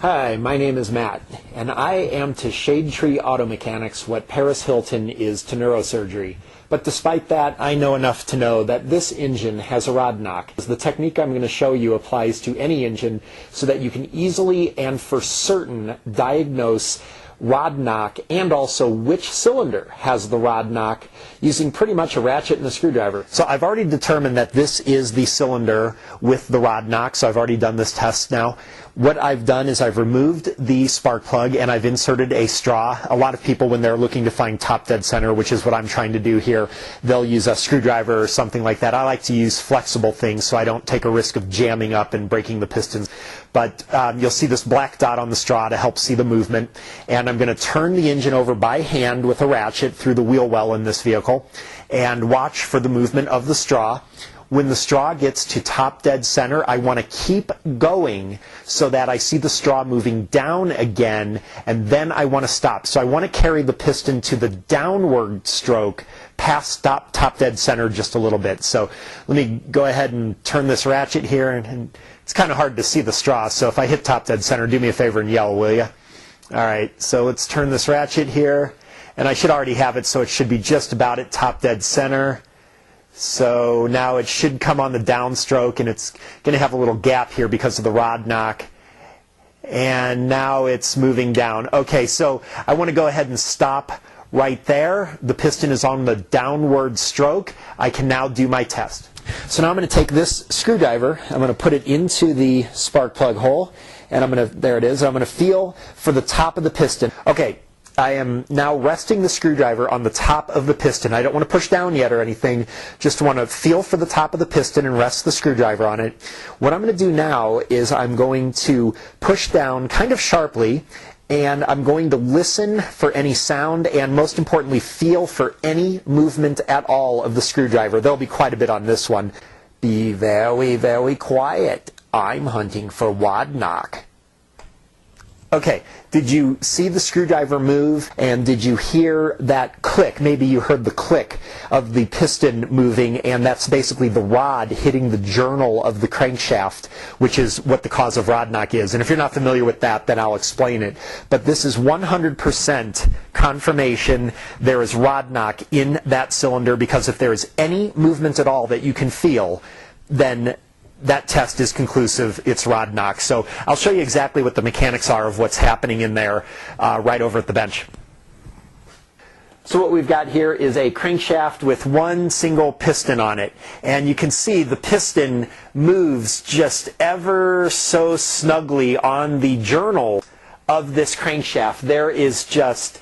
Hi, my name is Matt, and I am to Shade Tree Auto Mechanics what Paris Hilton is to neurosurgery. But despite that, I know enough to know that this engine has a rod knock. The technique I'm going to show you applies to any engine so that you can easily and for certain diagnose rod knock and also which cylinder has the rod knock using pretty much a ratchet and a screwdriver. So I've already determined that this is the cylinder with the rod knock, so I've already done this test now. What I've done is I've removed the spark plug and I've inserted a straw. A lot of people, when they're looking to find top dead center, which is what I'm trying to do here, they'll use a screwdriver or something like that. I like to use flexible things so I don't take a risk of jamming up and breaking the pistons. But you'll see this black dot on the straw to help see the movement. And I'm going to turn the engine over by hand with a ratchet through the wheel well in this vehicle and watch for the movement of the straw. When the straw gets to top dead center, I want to keep going so that I see the straw moving down again, and then I want to stop. So I want to carry the piston to the downward stroke past top dead center just a little bit. So let me go ahead and turn this ratchet here, and it's kind of hard to see the straw, so if I hit top dead center, do me a favor and yell, will you? All right, so let's turn this ratchet here, and I should already have it, so it should be just about at top dead center. So now it should come on the downstroke, and it's going to have a little gap here because of the rod knock. And now it's moving down. Okay, so I want to go ahead and stop right there. The piston is on the downward stroke. I can now do my test. So now I'm going to take this screwdriver, I'm going to put it into the spark plug hole, and there it is, I'm going to feel for the top of the piston. Okay. I am now resting the screwdriver on the top of the piston. I don't want to push down yet or anything, just want to feel for the top of the piston and rest the screwdriver on it. What I'm going to do now is I'm going to push down kind of sharply, and I'm going to listen for any sound and most importantly feel for any movement at all of the screwdriver. There'll be quite a bit on this one. Be very, very quiet. I'm hunting for rod knock. Okay, did you see the screwdriver move, and did you hear that click? Maybe you heard the click of the piston moving, and that's basically the rod hitting the journal of the crankshaft, which is what the cause of rod knock is. And if you're not familiar with that, then I'll explain it. But this is 100% confirmation there is rod knock in that cylinder, because if there is any movement at all that you can feel, then that test is conclusive, it's rod knock. So I'll show you exactly what the mechanics are of what's happening in there right over at the bench. So what we've got here is a crankshaft with one single piston on it. And you can see the piston moves just ever so snugly on the journal of this crankshaft. There is just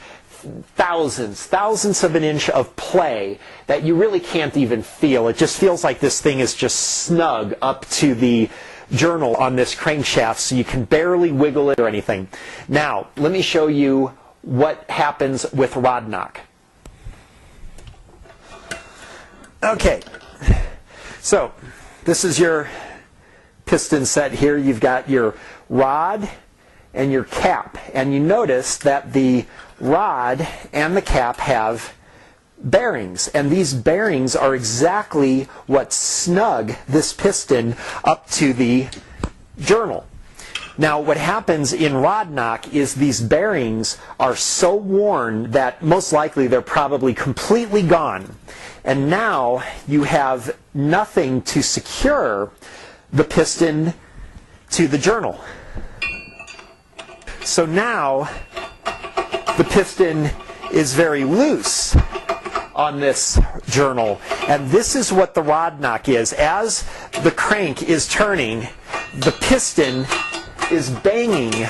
thousands of an inch of play that you really can't even feel. It just feels like this thing is just snug up to the journal on this crankshaft, so you can barely wiggle it or anything. Now, let me show you what happens with rod knock. Okay, so this is your piston set here. You've got your rod and your cap, and you notice that the rod and the cap have bearings, and these bearings are exactly what snug this piston up to the journal. Now what happens in rod knock is these bearings are so worn that most likely they're probably completely gone, and now you have nothing to secure the piston to the journal. So now the piston is very loose on this journal, and this is what the rod knock is. As the crank is turning, the piston is banging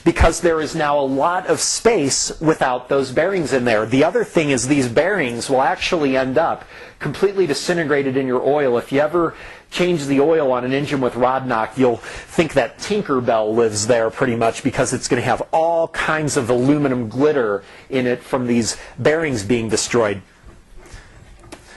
because there is now a lot of space without those bearings in there. The other thing is these bearings will actually end up completely disintegrated in your oil. If you ever change the oil on an engine with rod knock, you'll think that Tinkerbell lives there pretty much, because it's going to have all kinds of aluminum glitter in it from these bearings being destroyed.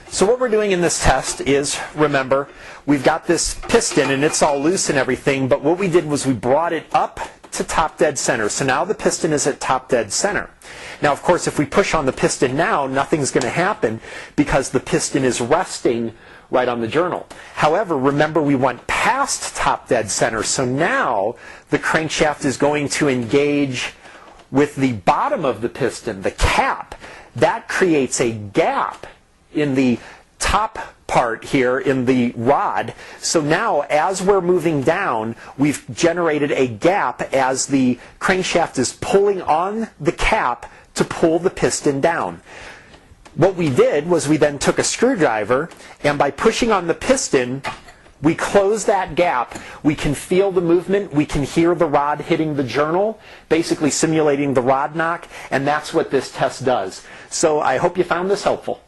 So what we're doing in this test is, remember, we've got this piston and it's all loose and everything, but what we did was we brought it up to top dead center. So now the piston is at top dead center. Now, of course, if we push on the piston now, nothing's going to happen because the piston is resting right on the journal. However, remember we went past top dead center, so now the crankshaft is going to engage with the bottom of the piston, the cap. That creates a gap in the top part here in the rod. So now as we're moving down, we've generated a gap as the crankshaft is pulling on the cap to pull the piston down. What we did was we then took a screwdriver, and by pushing on the piston, we close that gap. We can feel the movement. We can hear the rod hitting the journal, basically simulating the rod knock, and that's what this test does. So I hope you found this helpful.